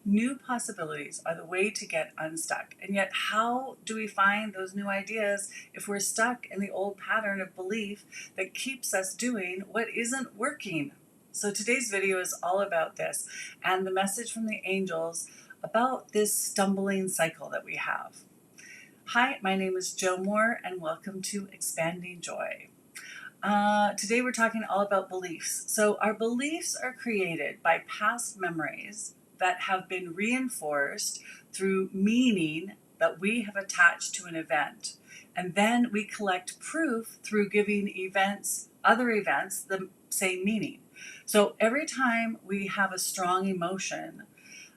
New possibilities are the way to get unstuck. And yet, how do we find those new ideas if we're stuck in the old pattern of belief that keeps us doing what isn't working? So today's video is all about this and the message from the angels about this stumbling cycle that we have. Hi, my name is Jo Moore and welcome to Expanding Joy. Today we're talking all about beliefs. So our beliefs are created by past memories that have been reinforced through meaning that we have attached to an event. And then we collect proof through giving other events, the same meaning. So every time we have a strong emotion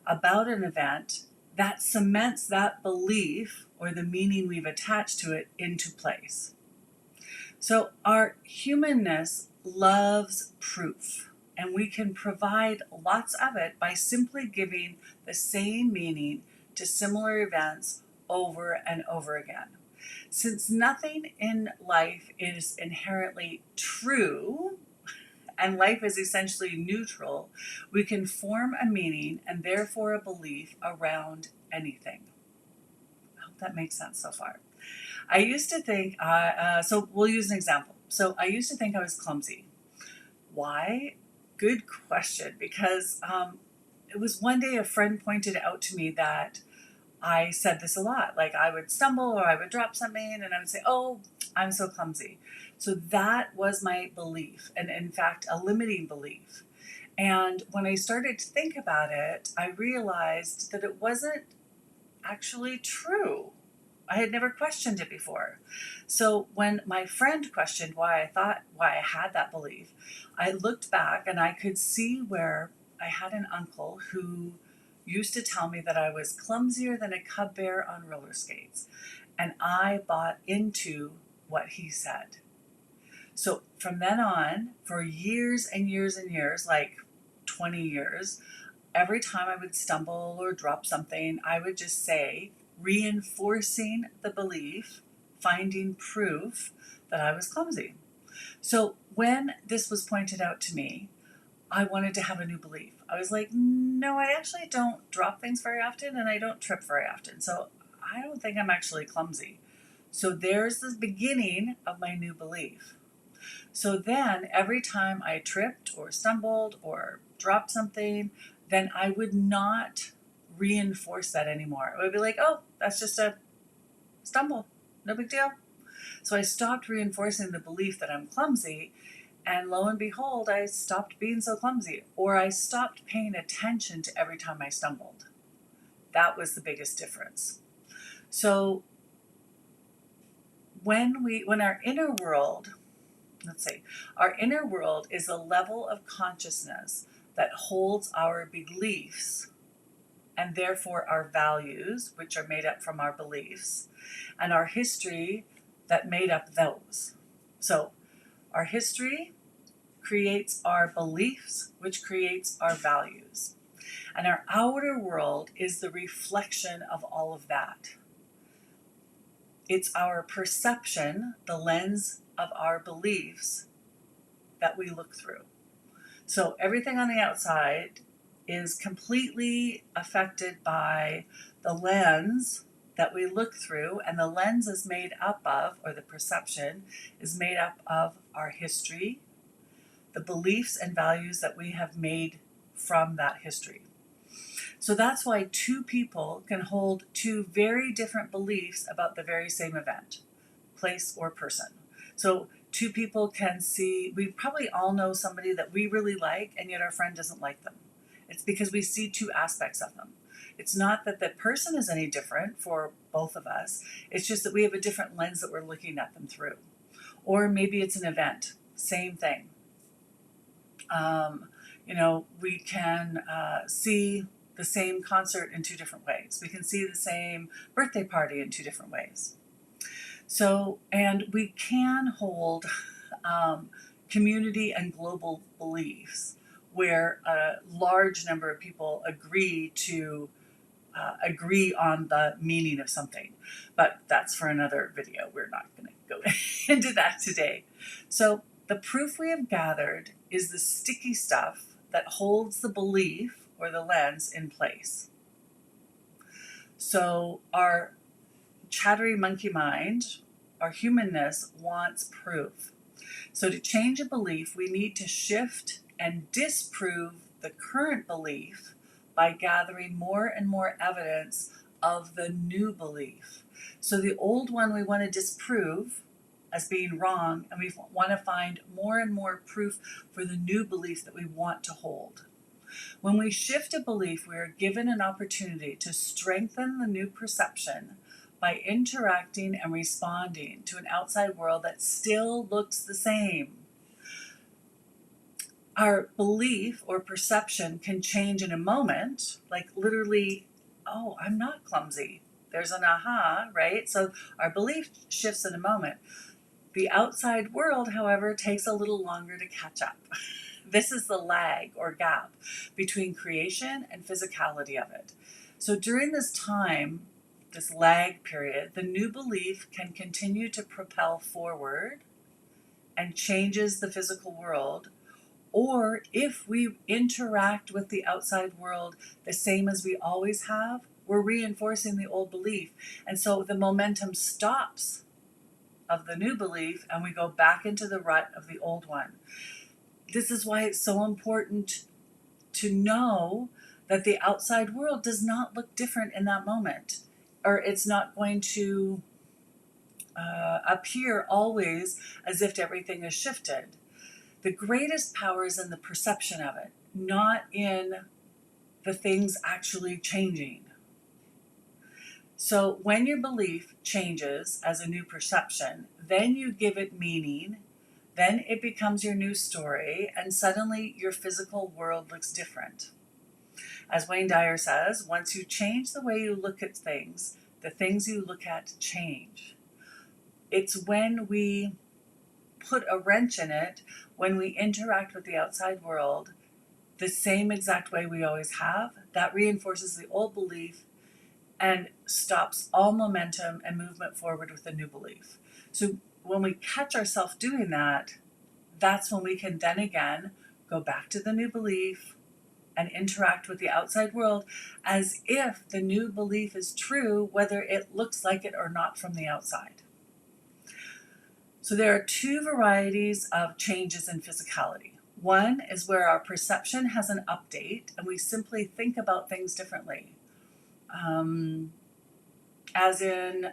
about an event, that cements that belief or the meaning we've attached to it into place. So our humanness loves proof, and we can provide lots of it by simply giving the same meaning to similar events over and over again. Since nothing in life is inherently true, and life is essentially neutral, we can form a meaning and therefore a belief around anything. I hope that makes sense so far. I used to think, so we'll use an example. So I used to think I was clumsy. Why? Good question, because it was one day a friend pointed out to me that I said this a lot. Like I would stumble or I would drop something and I would say, oh, I'm so clumsy. So that was my belief, and in fact, a limiting belief. And when I started to think about it, I realized that it wasn't actually true. I had never questioned it before. So when my friend questioned why I had that belief, I looked back and I could see where I had an uncle who used to tell me that I was clumsier than a cub bear on roller skates. And I bought into what he said. So from then on, for years and years and years, like 20 years, every time I would stumble or drop something, I would just say, reinforcing the belief, finding proof that I was clumsy. So when this was pointed out to me, I wanted to have a new belief. I was like, no, I actually don't drop things very often and I don't trip very often. So I don't think I'm actually clumsy. So there's the beginning of my new belief. So then every time I tripped or stumbled or dropped something, then I would not reinforce that anymore. It would be like, oh, that's just a stumble, no big deal. So I stopped reinforcing the belief that I'm clumsy, and lo and behold, I stopped being so clumsy, or I stopped paying attention to every time I stumbled. That was the biggest difference. So when our inner world, our inner world is a level of consciousness that holds our beliefs and therefore our values, which are made up from our beliefs, and our history that made up those. So our history creates our beliefs, which creates our values. And our outer world is the reflection of all of that. It's our perception, the lens of our beliefs, that we look through. So everything on the outside is completely affected by the lens that we look through, and the lens is made up of, or the perception is made up of, our history, the beliefs and values that we have made from that history. So that's why two people can hold two very different beliefs about the very same event, place, or person. So two people can see, we probably all know somebody that we really like, and yet our friend doesn't like them. It's because we see two aspects of them. It's not that the person is any different for both of us. It's just that we have a different lens that we're looking at them through. Or maybe it's an event, same thing. We can see the same concert in two different ways. We can see the same birthday party in two different ways. So, and we can hold community and global beliefs where a large number of people agree on the meaning of something. But that's for another video. We're not going to go into that today. So the proof we have gathered is the sticky stuff that holds the belief or the lens in place. So our chattery monkey mind, our humanness, wants proof. So to change a belief, we need to shift and disprove the current belief by gathering more and more evidence of the new belief. So the old one we want to disprove as being wrong, and we want to find more and more proof for the new belief that we want to hold. When we shift a belief, we are given an opportunity to strengthen the new perception by interacting and responding to an outside world that still looks the same. Our belief or perception can change in a moment, like literally, oh, I'm not clumsy. There's an aha, right? So our belief shifts in a moment. The outside world, however, takes a little longer to catch up. This is the lag or gap between creation and physicality of it. So during this time, this lag period, the new belief can continue to propel forward and changes the physical world. Or if we interact with the outside world the same as we always have, we're reinforcing the old belief. And so the momentum stops of the new belief and we go back into the rut of the old one. This is why it's so important to know that the outside world does not look different in that moment, or it's not going to appear always as if everything is shifted. The greatest power is in the perception of it, not in the things actually changing. So when your belief changes as a new perception, then you give it meaning, then it becomes your new story, and suddenly your physical world looks different. As Wayne Dyer says, once you change the way you look at things, the things you look at change. It's when we put a wrench in it, when we interact with the outside world the same exact way we always have, that reinforces the old belief and stops all momentum and movement forward with the new belief. So when we catch ourselves doing that, that's when we can then again go back to the new belief and interact with the outside world as if the new belief is true, whether it looks like it or not from the outside. So there are two varieties of changes in physicality. One is where our perception has an update and we simply think about things differently. As in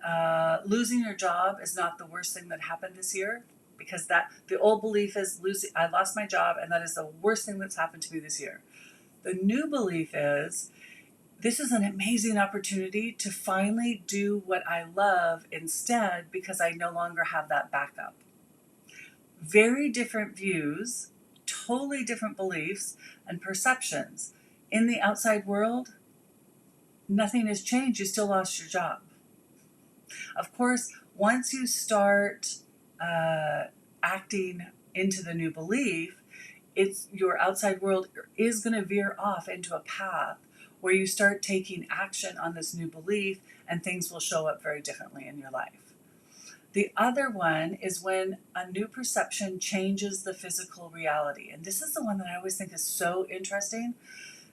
losing your job is not the worst thing that happened this year, because that the old belief is I lost my job and that is the worst thing that's happened to me this year. The new belief is this is an amazing opportunity to finally do what I love instead because I no longer have that backup. Very different views, totally different beliefs and perceptions. In the outside world, nothing has changed. You still lost your job. Of course, once you start acting into the new belief, it's your outside world is going to veer off into a path where you start taking action on this new belief and things will show up very differently in your life. The other one is when a new perception changes the physical reality. And this is the one that I always think is so interesting.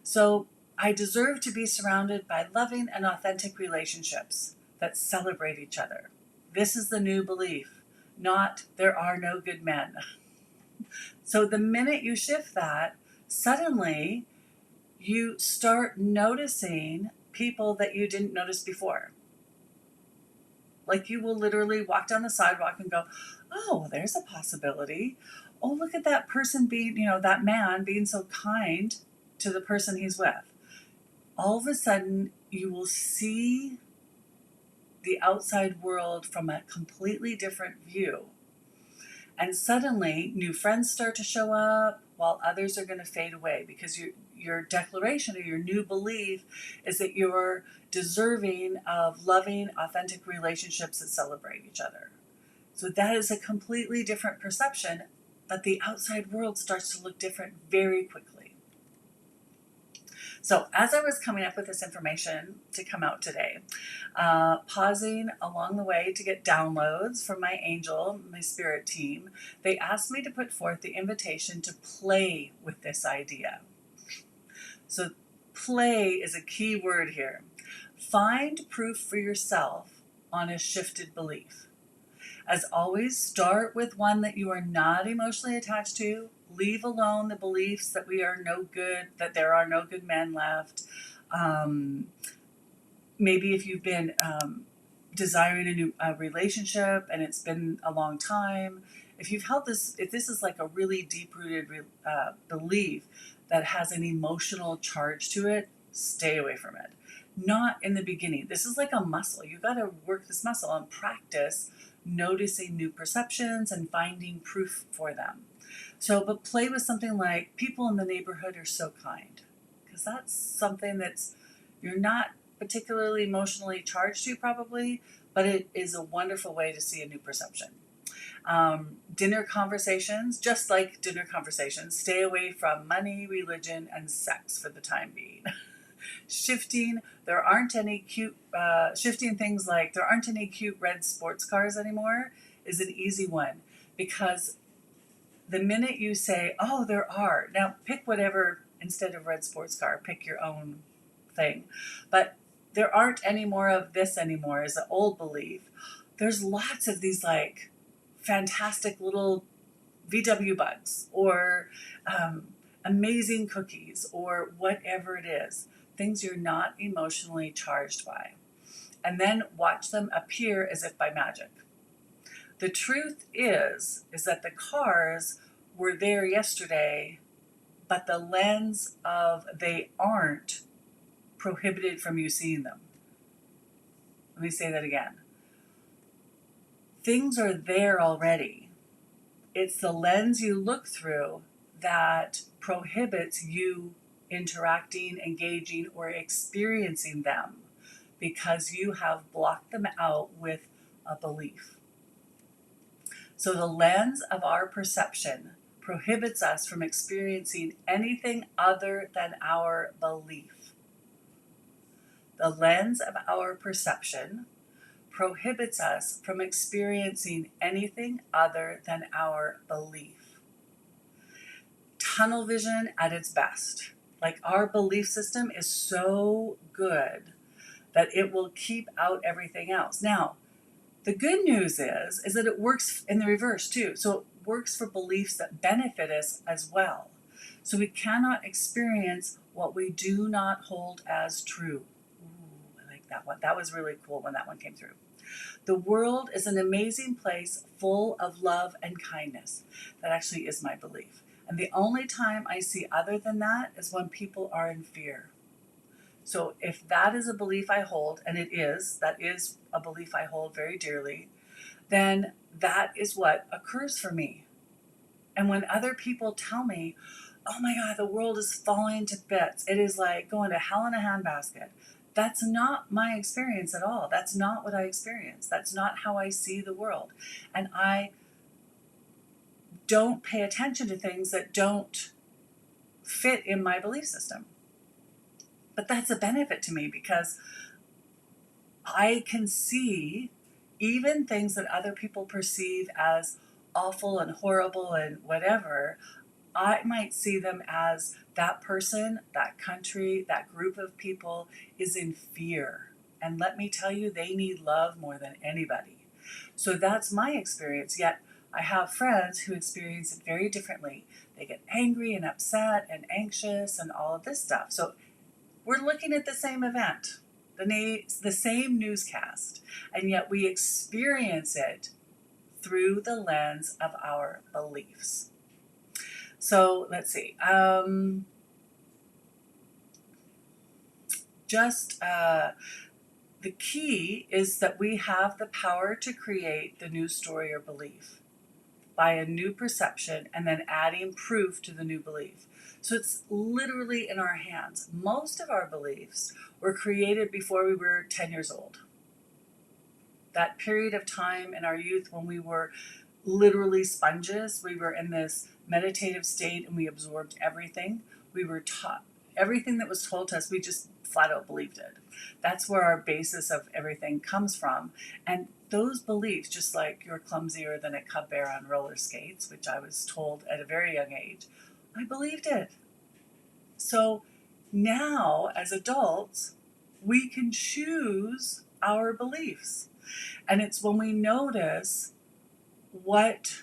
So I deserve to be surrounded by loving and authentic relationships that celebrate each other. This is the new belief, not there are no good men. So the minute you shift that, suddenly you start noticing people that you didn't notice before. Like you will literally walk down the sidewalk and go, oh, there's a possibility. Oh, look at that person being, that man being so kind to the person he's with. All of a sudden, you will see the outside world from a completely different view. And suddenly, new friends start to show up while others are going to fade away because your declaration or your new belief is that you're deserving of loving, authentic relationships that celebrate each other. So that is a completely different perception, but the outside world starts to look different very quickly. So as I was coming up with this information to come out today, pausing along the way to get downloads from my angel, my spirit team, they asked me to put forth the invitation to play with this idea. So Play is a key word here. Find proof for yourself on a shifted belief. As always, start with one that you are not emotionally attached to. Leave alone the beliefs that we are no good, that there are no good men left. Maybe if you've been desiring a new relationship and it's been a long time, if you've held this, if this is like a really deep-rooted belief that has an emotional charge to it, stay away from it. Not in the beginning. This is like a muscle. You've got to work this muscle and practice noticing new perceptions and finding proof for them. So, but play with something like people in the neighborhood are so kind, because that's something that's you're not particularly emotionally charged to probably, but it is a wonderful way to see a new perception. Dinner conversations, just like dinner conversations, stay away from money, religion, and sex for the time being. Shifting, there aren't any cute, shifting things like there aren't any cute red sports cars anymore is an easy one, because the minute you say, oh, there are, now pick whatever, instead of red sports car, pick your own thing. But there aren't any more of this anymore is the old belief. There's lots of these like fantastic little VW bugs or amazing cookies or whatever it is, things you're not emotionally charged by. And then watch them appear as if by magic. The truth is that the cars were there yesterday, but the lens of they aren't prohibited from you seeing them. Let me say that again. Things are there already. It's the lens you look through that prohibits you interacting, engaging, or experiencing them because you have blocked them out with a belief. So the lens of our perception prohibits us from experiencing anything other than our belief. The lens of our perception prohibits us from experiencing anything other than our belief. Tunnel vision at its best. Like our belief system is so good that it will keep out everything else. Now, the good news is that it works in the reverse too. So it works for beliefs that benefit us as well. So we cannot experience what we do not hold as true. Ooh, I like that one. That was really cool when that one came through. The world is an amazing place full of love and kindness. That actually is my belief. And the only time I see other than that is when people are in fear. So if that is a belief I hold, and that is a belief I hold very dearly, then that is what occurs for me. And when other people tell me, oh my God, the world is falling to bits, it is like going to hell in a handbasket, that's not my experience at all. That's not what I experience. That's not how I see the world. And I don't pay attention to things that don't fit in my belief system. But that's a benefit to me because I can see even things that other people perceive as awful and horrible and whatever. I might see them as that person, that country, that group of people is in fear. And let me tell you, they need love more than anybody. So that's my experience. Yet I have friends who experience it very differently. They get angry and upset and anxious and all of this stuff. So we're looking at the same event, the same newscast, and yet we experience it through the lens of our beliefs. So let's see. The key is that we have the power to create the new story or belief by a new perception and then adding proof to the new belief. So it's literally in our hands. Most of our beliefs were created before we were 10 years old. That period of time in our youth when we were literally sponges, we were in this meditative state and we absorbed everything. We were taught everything that was told to us, we just flat out believed it. That's where our basis of everything comes from. And those beliefs, just like you're clumsier than a cub bear on roller skates, which I was told at a very young age, I believed it. So Now, as adults, we can choose our beliefs. And it's when we notice what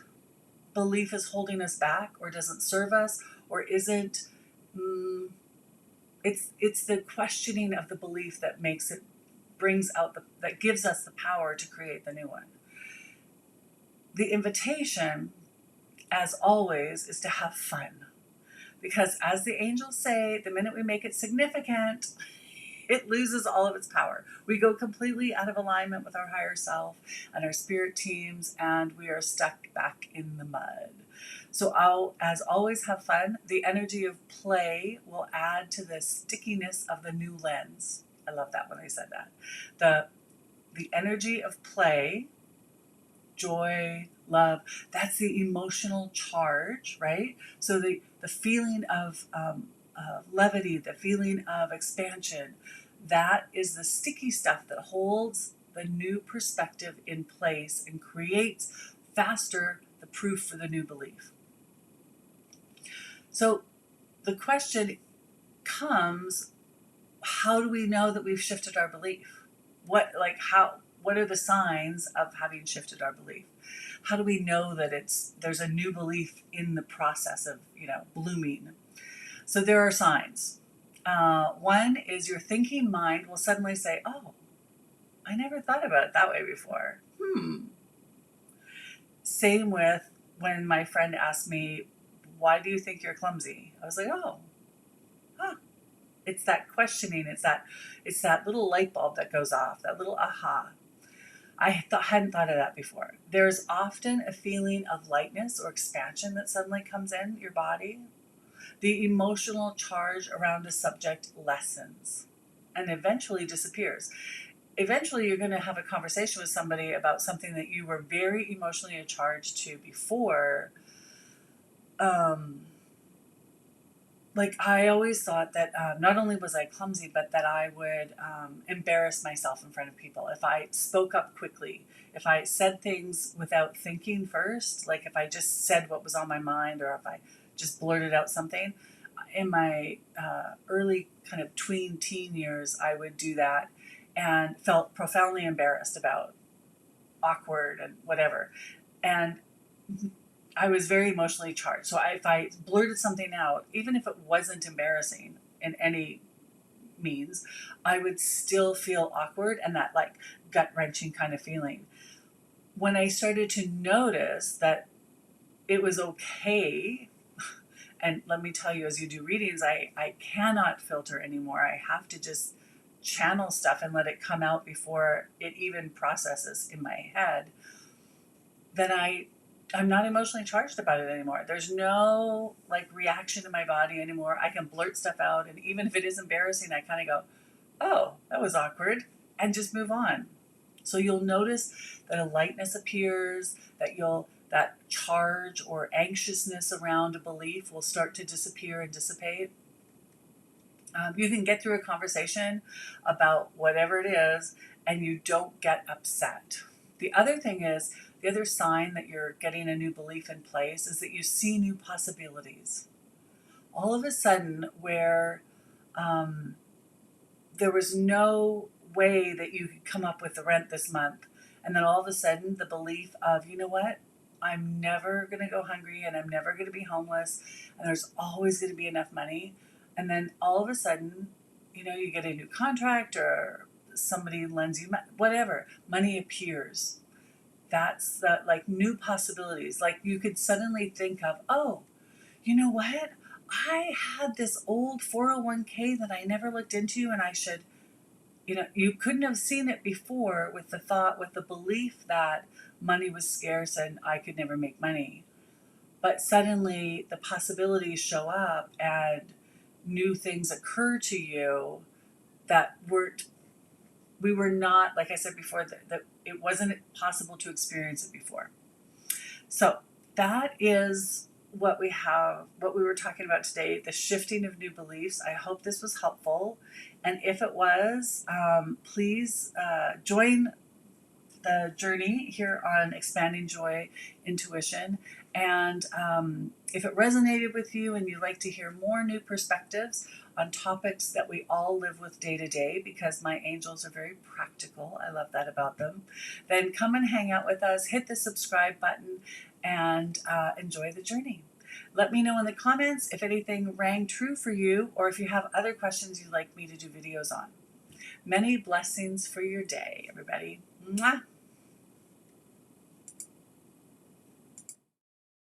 belief is holding us back or doesn't serve us or isn't, it's the questioning of the belief that makes it, brings out that gives us the power to create the new one. The invitation, as always, is to have fun. Because as the angels say, the minute we make it significant, it loses all of its power. We go completely out of alignment with our higher self and our spirit teams, and we are stuck back in the mud. So I'll, as always, have fun. The energy of play will add to the stickiness of the new lens. I love that when they said that. The energy of play, joy, love, that's the emotional charge, right? So the feeling of levity, the feeling of expansion, that is the sticky stuff that holds the new perspective in place and creates faster the proof for the new belief. So the question comes, how do we know that we've shifted our belief? What are the signs of having shifted our belief? How do we know that there's a new belief in the process of, blooming? So there are signs. One is your thinking mind will suddenly say, oh, I never thought about it that way before. Same with when my friend asked me, why do you think you're clumsy? I was like, oh, huh. It's that questioning. It's that little light bulb that goes off, that little aha. I hadn't thought of that before. There's often a feeling of lightness or expansion that suddenly comes in your body. The emotional charge around a subject lessens and eventually disappears. Eventually, you're going to have a conversation with somebody about something that you were very emotionally charged to before. Like I always thought that not only was I clumsy, but that I would embarrass myself in front of people if I spoke up quickly, if I said things without thinking first, like if I just said what was on my mind or if I just blurted out something. In my early kind of tween teen years, I would do that and felt profoundly embarrassed about awkward and whatever. And I was very emotionally charged. So if I blurted something out, even if it wasn't embarrassing in any means, I would still feel awkward and that like gut wrenching kind of feeling. When I started to notice that it was okay, and let me tell you, as you do readings, I cannot filter anymore. I have to just channel stuff and let it come out before it even processes in my head. Then I'm not emotionally charged about it anymore. There's no like reaction in my body anymore. I can blurt stuff out, and even if it is embarrassing, I kind of go, "Oh, that was awkward," and just move on. So you'll notice that a lightness appears, that charge or anxiousness around a belief will start to disappear and dissipate. You can get through a conversation about whatever it is, and you don't get upset. The other sign that you're getting a new belief in place is that you see new possibilities. All of a sudden, where there was no way that you could come up with the rent this month, and then all of a sudden, the belief of, you know what? I'm never going to go hungry and I'm never going to be homeless and there's always going to be enough money. And then all of a sudden, you get a new contract or somebody lends you whatever, money appears. That's the like new possibilities. Like you could suddenly think of, oh, you know what? I had this old 401k that I never looked into and I should, you couldn't have seen it before with the belief that money was scarce and I could never make money. But suddenly the possibilities show up and new things occur to you that we were not, like I said before, that it wasn't possible to experience it before. So that is what we were talking about today, the shifting of new beliefs. I hope this was helpful. And if it was, please join the journey here on Expanding Joy Intuition. And if it resonated with you and you'd like to hear more new perspectives on topics that we all live with day to day, because my angels are very practical. I love that about them. Then come and hang out with us, hit the subscribe button, and enjoy the journey. Let me know in the comments if anything rang true for you, or if you have other questions you'd like me to do videos on. Many blessings for your day, everybody. Mwah.